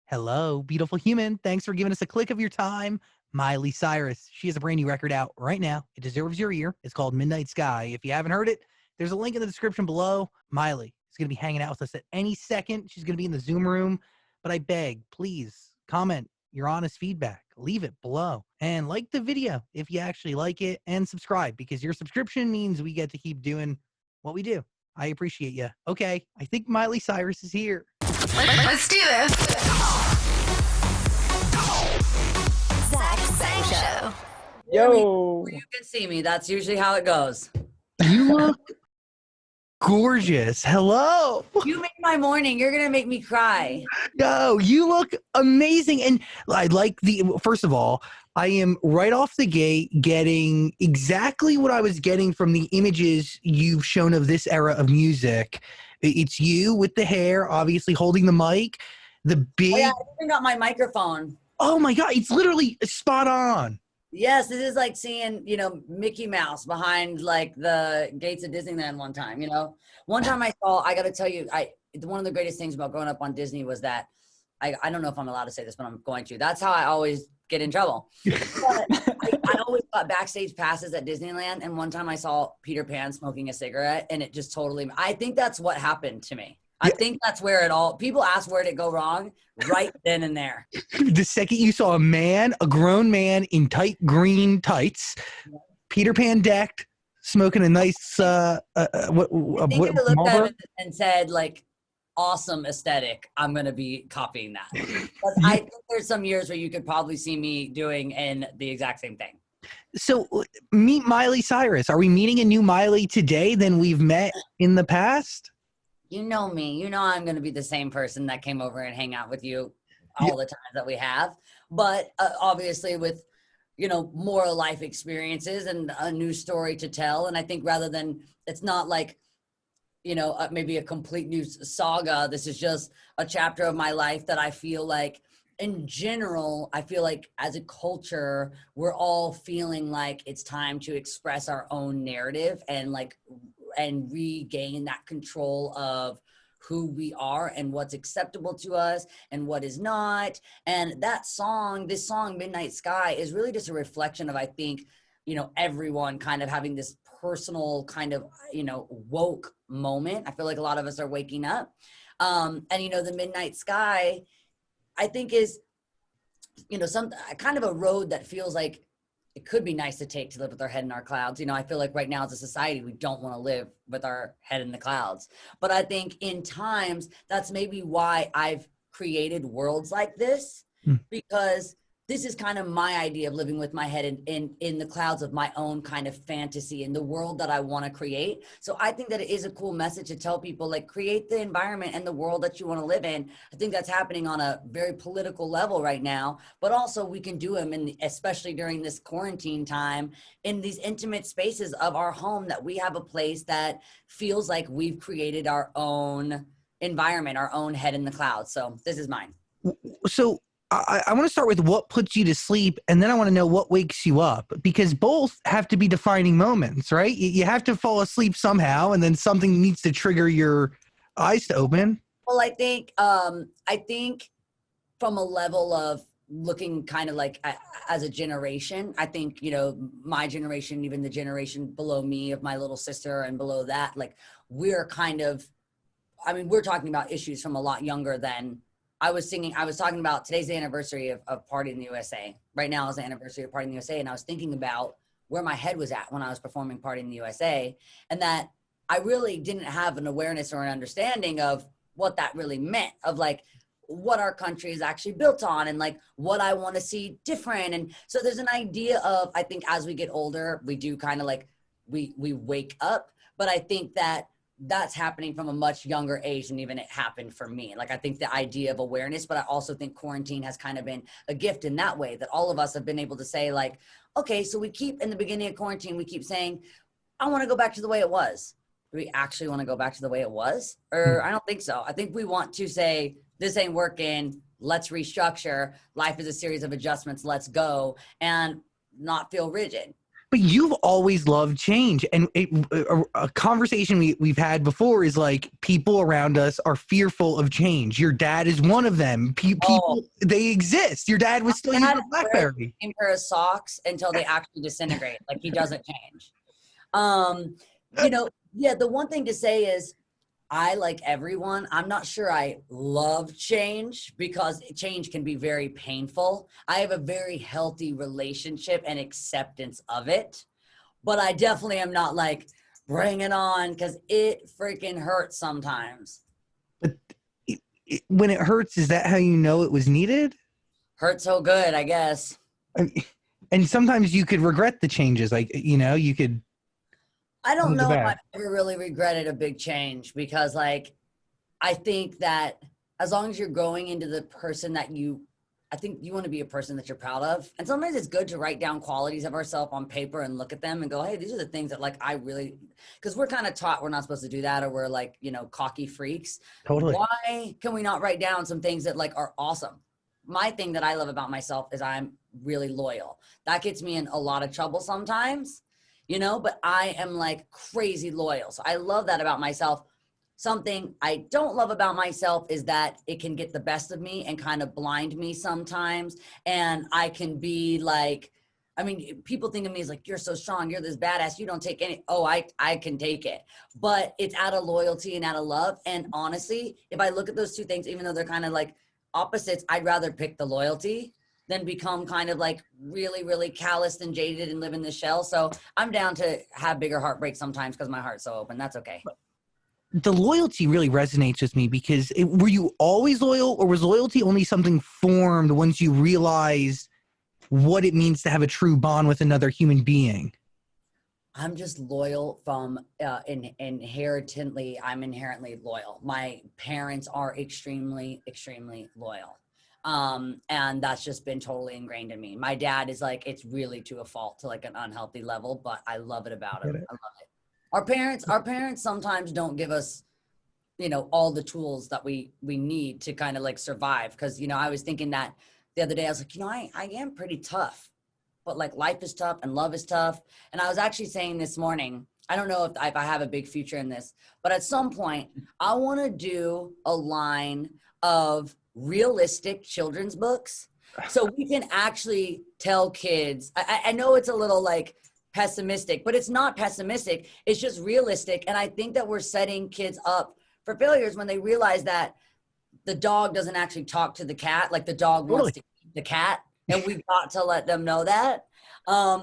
Hello, beautiful human. Thanks for giving us a click of your time. Miley Cyrus. She has a brand new record out right now. It deserves your ear. It's called Midnight Sky. If you haven't heard it, there's a link in the description below. Miley is going to be hanging out with us at any second. She's going to be in the Zoom room. But I beg, please comment your honest feedback. Leave it below. And like the video if you actually like it. And subscribe, because your subscription means we get to keep doing what we do. I appreciate you. Okay, I think Miley Cyrus is here. Let's do this. Zach Show. Yo. You can see me. That's usually how it goes. You look gorgeous. Hello. You make my morning. You're going to make me cry. Yo, you look amazing. And I like first of all, I am right off the gate getting exactly what I was getting from the images you've shown of this era of music. It's you with the hair, obviously holding the mic, the big. Oh, yeah, I even got my microphone. Oh my God, it's literally spot on. Yes, this is like seeing, Mickey Mouse behind like the gates of Disneyland one time, One time I got to tell you, one of the greatest things about growing up on Disney was that, I don't know if I'm allowed to say this, but I'm going to. That's how I always get in trouble. But I always got backstage passes at Disneyland, and one time I saw Peter Pan smoking a cigarette, and it just totally, I think that's what happened to me. I think that's where people ask where did it go wrong, right then and there. The second you saw a grown man in tight green tights, Peter Pan decked, smoking a nice, I looked at him and said, like, awesome aesthetic. I'm going to be copying that. But I think there's some years where you could probably see me doing the exact same thing. So meet Miley Cyrus. Are we meeting a new Miley today than we've met in the past? You know me. You know I'm going to be the same person that came over and hang out with you all the times that we have. But obviously with, more life experiences and a new story to tell. And I think rather than, it's not like, maybe a complete new saga. This is just a chapter of my life that I feel like, in general, I feel like as a culture, we're all feeling like it's time to express our own narrative and regain that control of who we are and what's acceptable to us and what is not. And this song, Midnight Sky, is really just a reflection of, I think, everyone kind of having this personal kind of, woke moment. I feel like a lot of us are waking up. And, the Midnight Sky, I think is, some kind of a road that feels like it could be nice to take to live with our head in our clouds. I feel like right now as a society, we don't want to live with our head in the clouds. But I think in times, that's maybe why I've created worlds like this, because this is kind of my idea of living with my head in the clouds of my own kind of fantasy in the world that I want to create. So I think that it is a cool message to tell people, like, create the environment and the world that you want to live in. I think that's happening on a very political level right now, but also we can do them, especially during this quarantine time, in these intimate spaces of our home, that we have a place that feels like we've created our own environment, our own head in the clouds. So this is mine. So I want to start with what puts you to sleep, and then I want to know what wakes you up, because both have to be defining moments, right? You have to fall asleep somehow, and then something needs to trigger your eyes to open. Well, I think from a level of looking kind of like as a generation, I think, my generation, even the generation below me of my little sister and below that, like, we're kind of, we're talking about issues from a lot younger than I was talking about today's the anniversary of Party in the U.S.A. Right now is the anniversary of Party in the U.S.A. And I was thinking about where my head was at when I was performing Party in the U.S.A. and that I really didn't have an awareness or an understanding of what that really meant, of like what our country is actually built on and like what I want to see different. And so there's an idea of, I think as we get older, we do kind of like, we wake up, but I think that's happening from a much younger age than even it happened for me. Like, I think the idea of awareness, but I also think quarantine has kind of been a gift in that way, that all of us have been able to say, like, okay, so we keep, in the beginning of quarantine, we keep saying, I want to go back to the way it was. Do we actually want to go back to the way it was? Or I don't think so. I think we want to say, this ain't working. Let's restructure. Life is a series of adjustments. Let's go, and not feel rigid. But you've always loved change. And a conversation we've had before is like people around us are fearful of change. Your dad is one of them. People, they exist. Your dad was still using a BlackBerry. The same pair of socks until they actually disintegrate. Like he doesn't change. The one thing to say is I, like everyone, I'm not sure I love change because change can be very painful. I have a very healthy relationship and acceptance of it, but I definitely am not like, bring it on, because it freaking hurts sometimes. But when it hurts, is that how you know it was needed? Hurt so good, I guess. And sometimes you could regret the changes. Like, you could. I don't know if I've ever really regretted a big change because, like, I think that as long as you're going into the person that I think you want to be a person that you're proud of. And sometimes it's good to write down qualities of ourselves on paper and look at them and go, hey, these are the things that, like, because we're kind of taught we're not supposed to do that, or we're like, cocky freaks. Totally. Why can we not write down some things that, like, are awesome? My thing that I love about myself is I'm really loyal. That gets me in a lot of trouble sometimes. But I am like crazy loyal. So I love that about myself. Something I don't love about myself is that it can get the best of me and kind of blind me sometimes. And I can be like, people think of me as like, you're so strong. You're this badass. You don't take any. Oh, I can take it. But it's out of loyalty and out of love. And honestly, if I look at those two things, even though they're kind of like opposites, I'd rather pick the loyalty than become kind of like really, really calloused and jaded and live in the shell. So I'm down to have bigger heartbreak sometimes because my heart's so open. That's okay. The loyalty really resonates with me because were you always loyal, or was loyalty only something formed once you realized what it means to have a true bond with another human being? I'm just loyal from inherently. I'm inherently loyal. My parents are extremely, extremely loyal. And that's just been totally ingrained in me. My dad is like, it's really to a fault, to like an unhealthy level, but I love it about him. I love it. Our parents sometimes don't give us, all the tools that we need to kind of like survive. Cause I was thinking that the other day, I was like, I am pretty tough, but like life is tough and love is tough. And I was actually saying this morning, I don't know if I have a big future in this, but at some point I want to do a line of realistic children's books so we can actually tell kids. I know it's a little like pessimistic, but it's not pessimistic. It's just realistic. And I think that we're setting kids up for failures when they realize that the dog doesn't actually talk to the cat. Like the dog wants to eat the cat. And we've got to let them know that.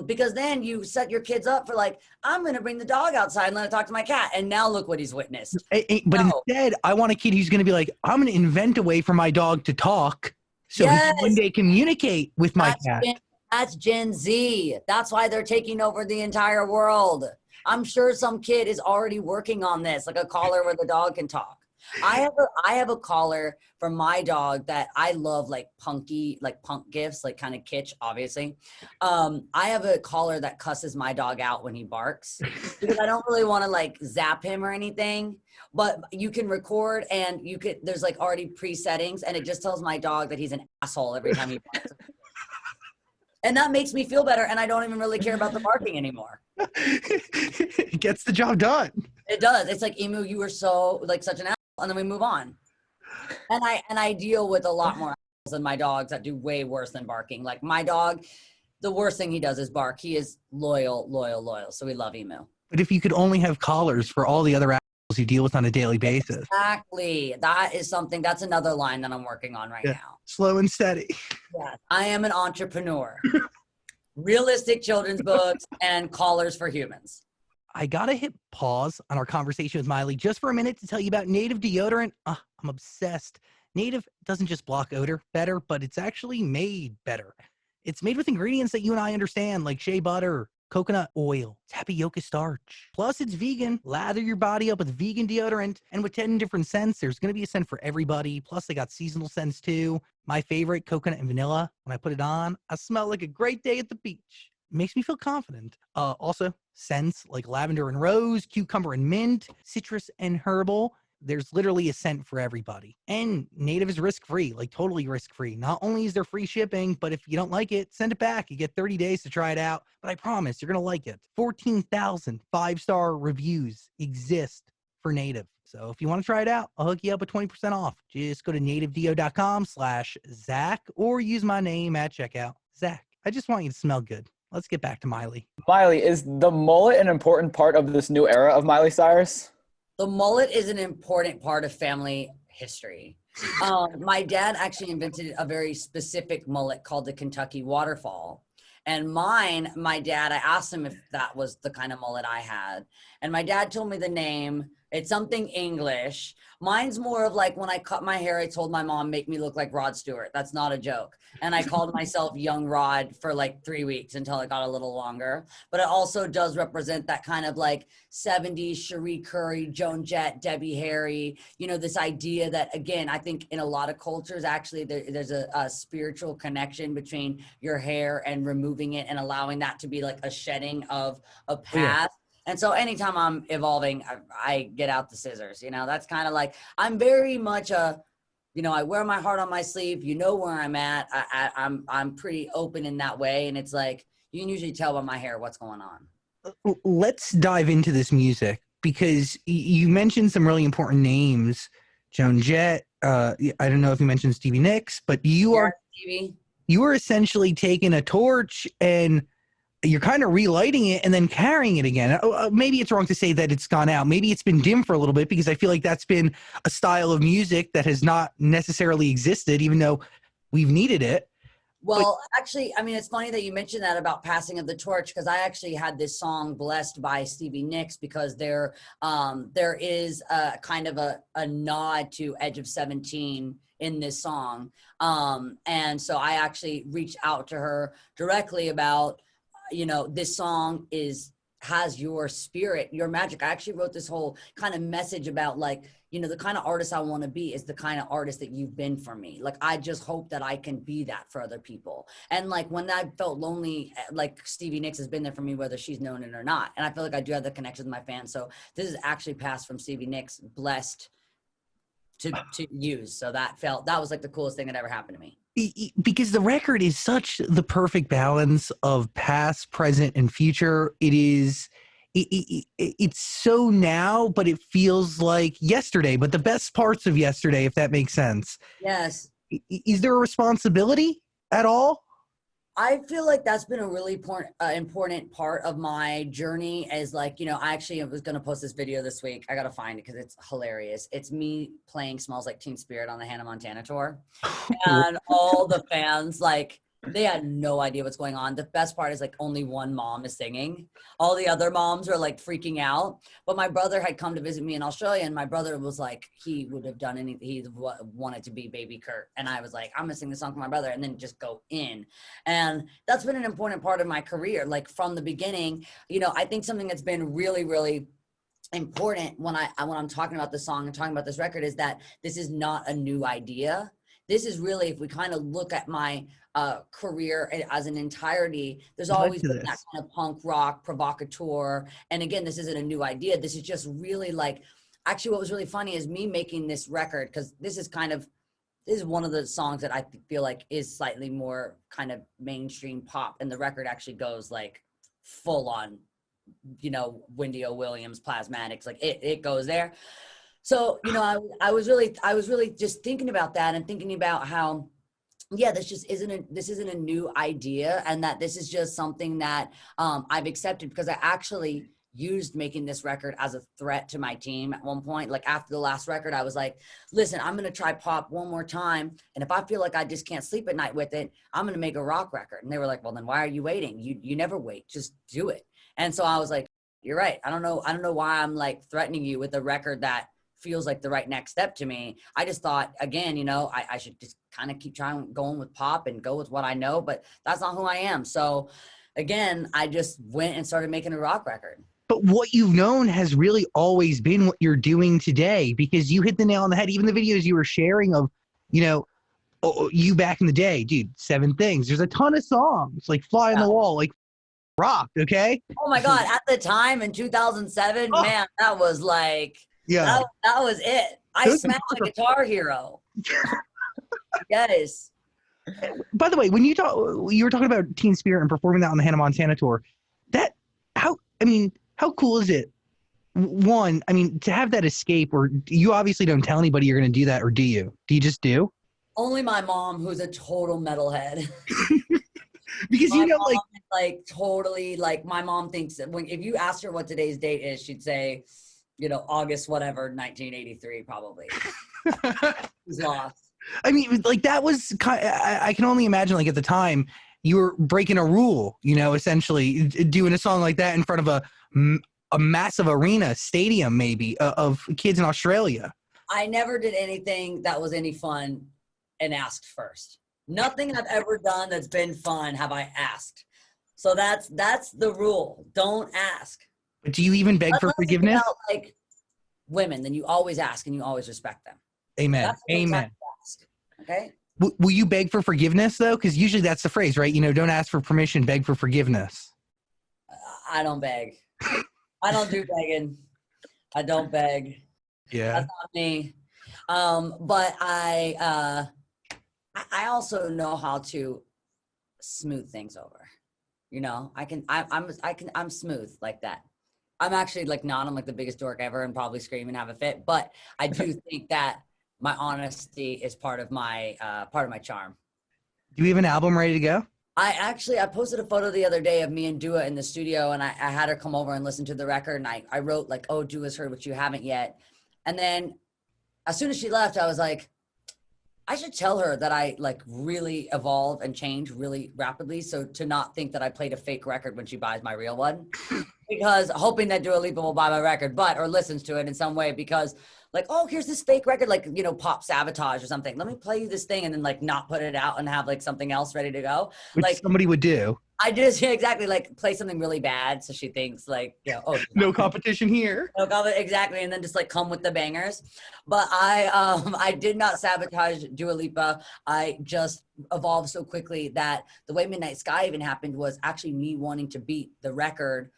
Because then you set your kids up for like, I'm going to bring the dog outside and let it talk to my cat. And now look what he's witnessed. But instead, I want a kid who's going to be like, I'm going to invent a way for my dog to talk so he can one day communicate with my cat. That's Gen Z. That's why they're taking over the entire world. I'm sure some kid is already working on this, like a collar where the dog can talk. I have a collar for my dog that I love, like punk gifts, like kind of kitsch, obviously. I have a collar that cusses my dog out when he barks because I don't really want to like zap him or anything, but you can record and there's like already presettings and it just tells my dog that he's an asshole every time he barks. And that makes me feel better. And I don't even really care about the barking anymore. It gets the job done. It does. It's like, Emu, you were so like such an asshole. And then we move on. And I deal with a lot more assholes than my dogs that do way worse than barking. Like my dog, the worst thing he does is bark. He is loyal. So we love Emu. But if you could only have collars for all the other assholes you deal with on a daily basis. Exactly. That's another line that I'm working on right now. Slow and steady. Yeah. I am an entrepreneur. Realistic children's books and collars for humans. I got to hit pause on our conversation with Miley just for a minute to tell you about Native deodorant. I'm obsessed. Native doesn't just block odor better, but it's actually made better. It's made with ingredients that you and I understand, like shea butter, coconut oil, tapioca starch. Plus, it's vegan. Lather your body up with vegan deodorant. And with 10 different scents, there's going to be a scent for everybody. Plus, they got seasonal scents too. My favorite, coconut and vanilla. When I put it on, I smell like a great day at the beach. It makes me feel confident. Also, scents like lavender and rose, cucumber and mint, citrus and herbal. There's literally a scent for everybody. And Native is risk-free, like totally risk-free. Not only is there free shipping, but if you don't like it, send it back. You get 30 days to try it out. But I promise you're going to like it. 14,000 five-star reviews exist for Native. So if you want to try it out, I'll hook you up with 20% off. Just go to nativedeo.com/Zach or use my name at checkout. Zach, I just want you to smell good. Let's get back to Miley. Miley, is the mullet an important part of this new era of Miley Cyrus? The mullet is an important part of family history. My dad actually invented a very specific mullet called the Kentucky Waterfall. And mine, my dad, I asked him if that was the kind of mullet I had. And my dad told me the name. It's something English. Mine's more of like when I cut my hair, I told my mom, make me look like Rod Stewart. That's not a joke. And I called myself Young Rod for like 3 weeks until it got a little longer. But it also does represent that kind of like 70s Cherie Curry, Joan Jett, Debbie Harry, you know, this idea that, again, I think in a lot of cultures, actually, there's a spiritual connection between your hair and removing it and allowing that to be like a shedding of a past. Yeah. And so anytime I'm evolving, I get out the scissors, you know, that's kind of like, I'm very much you know, I wear my heart on my sleeve, you know where I'm at. I'm pretty open in that way. And it's like, you can usually tell by my hair what's going on. Let's dive into this music because you mentioned some really important names, Joan Jett. I don't know if you mentioned Stevie Nicks, but you are essentially taking a torch and you're kind of relighting it and then carrying it again. Maybe it's wrong to say that it's gone out. Maybe it's been dim for a little bit because I feel like that's been a style of music that has not necessarily existed, even though we've needed it. Well, actually, I mean, it's funny that you mentioned that about passing of the torch because I actually had this song blessed by Stevie Nicks because there is a kind of a nod to Edge of 17 in this song. And so I actually reached out to her directly about, you know, this song has your spirit, your magic. I actually wrote this whole kind of message about like, you know, the kind of artist I want to be is the kind of artist that you've been for me. Like, I just hope that I can be that for other people. And like, when I felt lonely, like Stevie Nicks has been there for me, whether she's known it or not. And I feel like I do have the connection with my fans. So this is actually passed from Stevie Nicks, blessed to use. So that was like the coolest thing that ever happened to me. Because the record is such the perfect balance of past, present, and future. It's so now, but it feels like yesterday, but the best parts of yesterday, if that makes sense. Yes. Is there a responsibility at all? I feel like that's been a really important part of my journey is like, you know, I was going to post this video this week. I got to find it because it's hilarious. It's me playing Smells Like Teen Spirit on the Hannah Montana tour. And all the fans, like, they had no idea what's going on. The best part is like only one mom is singing. All the other moms are like freaking out. But my brother had come to visit me in Australia and my brother was like, he would have done anything. He wanted to be Baby Kurt. And I was like, I'm gonna sing the song for my brother and then just go in. And that's been an important part of my career. Like from the beginning, you know, I think something that's been really, really important when I'm talking about this song and talking about this record is that this is not a new idea. This is really, if we kind of look at my career as an entirety, there's always been that kind of punk rock provocateur. And again, this isn't a new idea. This is just really like, actually what was really funny is me making this record, because this is one of the songs that I feel like is slightly more kind of mainstream pop. And the record actually goes like full on, you know, Wendy O. Williams, Plasmatics, like it goes there. So, you know, I was really just thinking about that and thinking about how, yeah, this isn't a new idea, and that this is just something that I've accepted because I actually used making this record as a threat to my team at one point. Like after the last record, I was like, listen, I'm going to try pop one more time. And if I feel like I just can't sleep at night with it, I'm going to make a rock record. And they were like, well, then why are you waiting? You never wait, just do it. And so I was like, you're right. I don't know why I'm like threatening you with a record that feels like the right next step to me. I just thought, again, you know, I should just kind of keep going with pop and go with what I know, but that's not who I am. So again, I just went and started making a rock record. But what you've known has really always been what you're doing today, because you hit the nail on the head. Even the videos you were sharing of, you know, you back in the day, dude, 7 Things. There's a ton of songs like Fly on the Wall, like rock, okay? Oh my God. At the time in 2007, man, that was like, Yeah. That was it. I Those smashed a Guitar Hero. Yes. By the way, when you were talking about Teen Spirit and performing that on the Hannah Montana tour, that how cool is it? One, I mean, to have that escape, or you obviously don't tell anybody you're going to do that, or do you? Do you just do? Only my mom, who's a total metalhead. Because My you know, mom like, is, like totally like my mom thinks that if you asked her what today's date is, she'd say, August whatever, 1983 probably. She's lost. I mean, like that was I can only imagine, like at the time, you were breaking a rule, essentially doing a song like that in front of a massive arena, stadium, maybe of kids in Australia. I never did anything that was any fun and asked first. Nothing I've ever done that's been fun have I asked. So that's the rule. Don't ask. But do you even beg for Unless it's forgiveness? about, like women, then you always ask and you always respect them. Amen. That's the only time Amen. you ask, okay? Will you beg for forgiveness though? Because usually that's the phrase, right? Don't ask for permission, beg for forgiveness. I don't beg. I don't do begging. I don't beg. Yeah. That's not me. But I also know how to smooth things over. I'm smooth like that. I'm actually like not, I'm like the biggest dork ever and probably scream and have a fit. But I do think that my honesty is part of my charm. Do you have an album ready to go? I posted a photo the other day of me and Dua in the studio, and I had her come over and listen to the record, and I wrote like, oh, Dua's heard what you haven't yet. And then as soon as she left, I was like, I should tell her that I like really evolve and change really rapidly. So to not think that I played a fake record when she buys my real one, because hoping that Dua Lipa will buy my record, or listens to it in some way, because like, oh, here's this fake record, like, Pop Sabotage or something. Let me play you this thing and then like not put it out and have like something else ready to go. Which like somebody would do. I just exactly like play something really bad. So she thinks like, oh, no competition here. Exactly. And then just like come with the bangers. But I did not sabotage Dua Lipa. I just evolved so quickly that the way Midnight Sky even happened was actually me wanting to beat the record.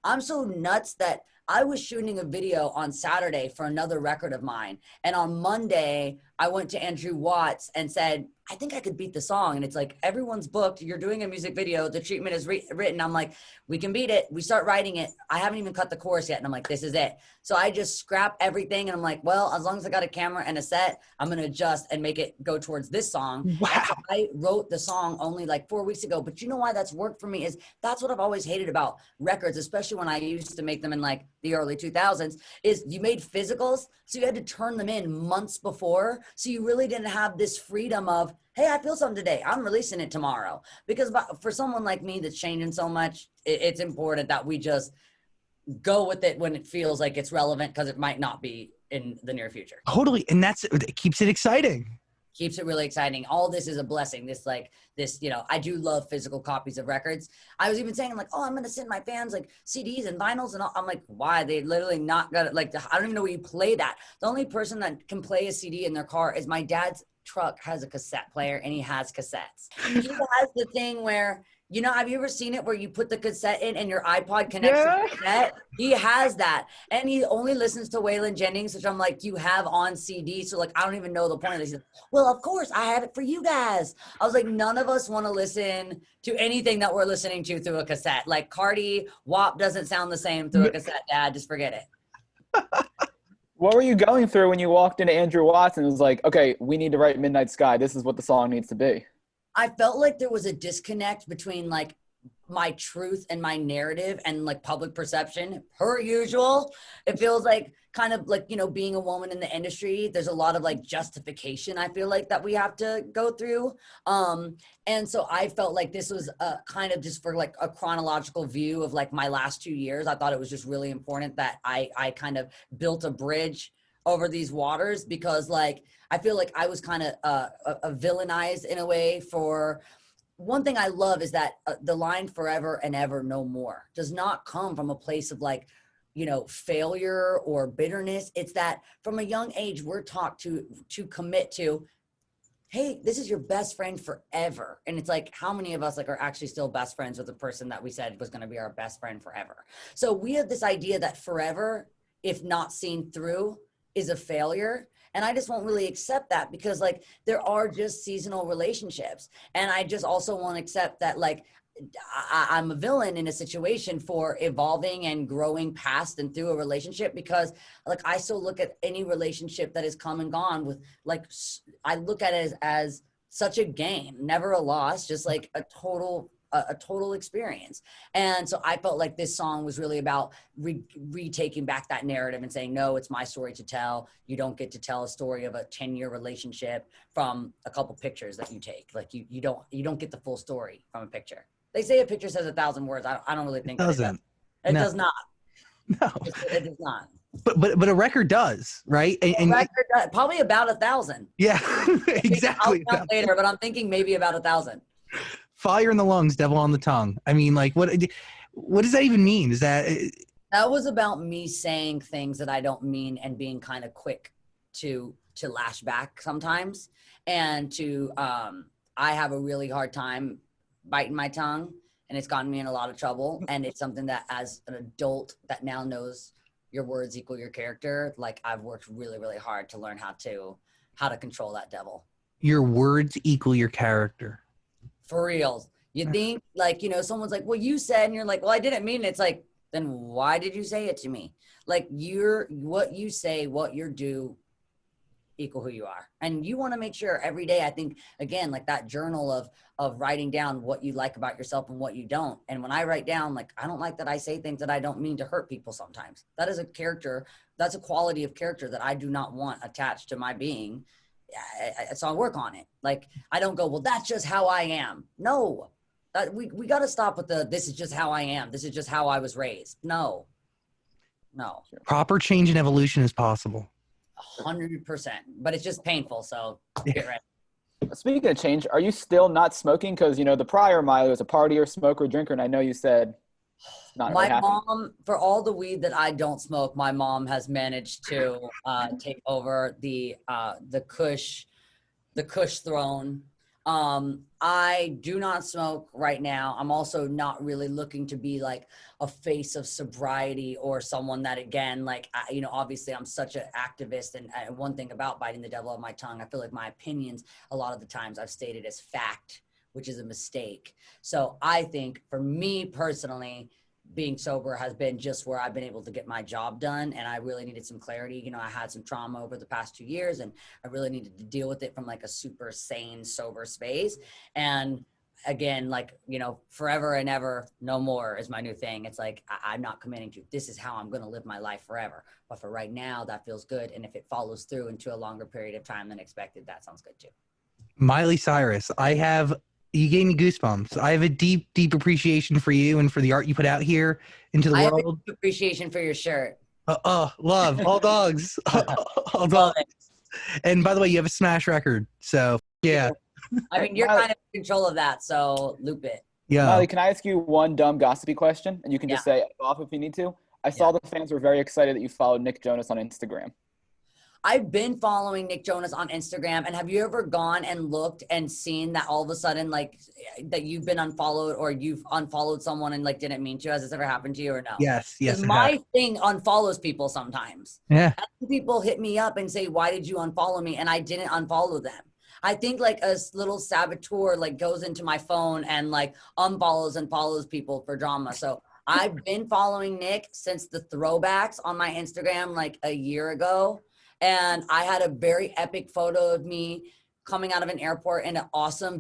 I'm so nuts that I was shooting a video on Saturday for another record of mine. And on Monday, I went to Andrew Watts and said, I think I could beat the song. And it's like, everyone's booked. You're doing a music video. The treatment is written. I'm like, we can beat it. We start writing it. I haven't even cut the chorus yet. And I'm like, this is it. So I just scrap everything. And I'm like, well, as long as I got a camera and a set, I'm going to adjust and make it go towards this song. Wow. So I wrote the song only like 4 weeks ago. But you know why that's worked for me is that's what I've always hated about records, especially when I used to make them in like the early 2000s, is you made physicals. So you had to turn them in months before. So you really didn't have this freedom of, hey, I feel something today, I'm releasing it tomorrow. Because for someone like me that's changing so much, it's important that we just go with it when it feels like it's relevant, because it might not be in the near future. Totally. And it keeps it exciting. Keeps it really exciting. All this is a blessing. I do love physical copies of records. I was even saying like, oh, I'm going to send my fans like CDs and vinyls. And I'm like, why? They literally not got it. Like, I don't even know where you play that. The only person that can play a CD in their car is my dad's truck has a cassette player and he has cassettes. He has the thing where, have you ever seen it where you put the cassette in and your iPod connects to the cassette? He has that. And he only listens to Waylon Jennings, which I'm like, you have on CD. So like, I don't even know the point of this. He's like, well, of course I have it for you guys. I was like, none of us want to listen to anything that we're listening to through a cassette. Like Cardi, WAP doesn't sound the same through a cassette, Dad. Just forget it. What were you going through when you walked into Andrew Watts and was like, okay, we need to write Midnight Sky. This is what the song needs to be. I felt like there was a disconnect between like my truth and my narrative and like public perception. Per usual, it feels like kind of like, being a woman in the industry, there's a lot of like justification I feel like that we have to go through. And so I felt like this was kind of just for like a chronological view of like my last 2 years. I thought it was just really important that I kind of built a bridge over these waters, because like, I feel like I was kind of villainized in a way. For one thing I love is that the line forever and ever no more does not come from a place of like, failure or bitterness. It's that from a young age, we're taught to commit to, hey, this is your best friend forever. And it's like, how many of us like are actually still best friends with the person that we said was going to be our best friend forever? So we have this idea that forever, if not seen through, is a failure. And I just won't really accept that, because like there are just seasonal relationships. And I just also won't accept that like I'm a villain in a situation for evolving and growing past and through a relationship, because like I still look at any relationship that has come and gone with like, I look at it as such a gain, never a loss, just like a total experience. And so I felt like this song was really about retaking back that narrative and saying, no, it's my story to tell. You don't get to tell a story of a 10-year relationship from a couple pictures that you take. Like you don't get the full story from a picture. They say a picture says 1,000 words. I don't really think It that doesn't. it No. does not. No. It does not. But a record does, right? And Record, probably about 1,000. yeah, exactly. I'll count later, but I'm thinking maybe about 1,000. Fire in the lungs, devil on the tongue. I mean, like, what does that even mean? Is that was about me saying things that I don't mean and being kind of quick to lash back sometimes, and to I have a really hard time biting my tongue, and it's gotten me in a lot of trouble. And it's something that, as an adult that now knows your words equal your character, like I've worked really, really hard to learn how to control that devil. your words equal your character? For reals. You think like, someone's like, well, you said, and you're like, well, I didn't mean it. It's like, then why did you say it to me? Like what you say, what you do equal who you are. And you want to make sure every day, I think, again, like that journal of writing down what you like about yourself and what you don't. And when I write down, like, I don't like that I say things that I don't mean to hurt people sometimes. That is a character. That's a quality of character that I do not want attached to my being. So I work on it. Like, I don't go, well, that's just how I am. No, we got to stop with this is just how I am. This is just how I was raised. No. Proper change and evolution is possible. 100%, but it's just painful. So get ready. Speaking of change, are you still not smoking? Because, the prior Miley was a partier, smoker, drinker, and I know you said not really My happy. mom, for all the weed that I don't smoke, my mom has managed to take over the Kush throne. I do not smoke right now. I'm also not really looking to be like a face of sobriety or someone that, again, like, obviously I'm such an activist. And one thing about biting the devil on my tongue, I feel like my opinions, a lot of the times I've stated as fact, which is a mistake. So I think for me personally, being sober has been just where I've been able to get my job done. And I really needed some clarity. I had some trauma over the past 2 years, and I really needed to deal with it from like a super sane, sober space. And again, like, forever and ever, no more is my new thing. It's like, I'm not committing to, this is how I'm going to live my life forever. But for right now, that feels good. And if it follows through into a longer period of time than expected, that sounds good too. Miley Cyrus, you gave me goosebumps. I have a deep, deep appreciation for you and for the art you put out here into the I have a world. deep appreciation for your shirt. Love, all dogs. All Love dogs. it. And by the way, you have a smash record. So, yeah. I mean, you're kind of in control of that, so loop it. Yeah. Miley, can I ask you one dumb gossipy question? And you can just say it off if you need to. I saw the fans were very excited that you followed Nick Jonas on Instagram. I've been following Nick Jonas on Instagram, and have you ever gone and looked and seen that all of a sudden, like, that you've been unfollowed or you've unfollowed someone and like didn't mean to? Has this ever happened to you or no? Yes. My thing unfollows people sometimes. Yeah. People hit me up and say, why did you unfollow me? And I didn't unfollow them. I think like a little saboteur like goes into my phone and like unfollows and follows people for drama. So I've been following Nick since the throwbacks on my Instagram like a year ago. And I had a very epic photo of me coming out of an airport in an awesome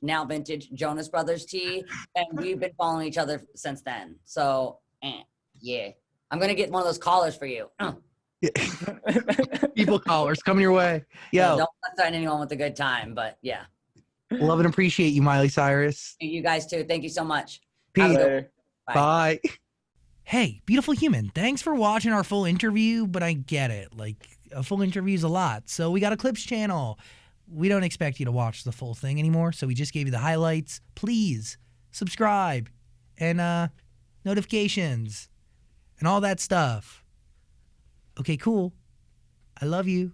now vintage Jonas Brothers tee. And we've been following each other since then. So, yeah. I'm going to get one of those collars for you. People callers coming your way. Don't threaten anyone with a good time, but yeah. Love and appreciate you, Miley Cyrus. You guys too. Thank you so much. Peace. Bye. Bye. Hey, beautiful human. Thanks for watching our full interview, but I get it. Like, a full interview is a lot. So we got a clips channel. We don't expect you to watch the full thing anymore, so we just gave you the highlights. Please subscribe and notifications and all that stuff. Okay, cool. I love you.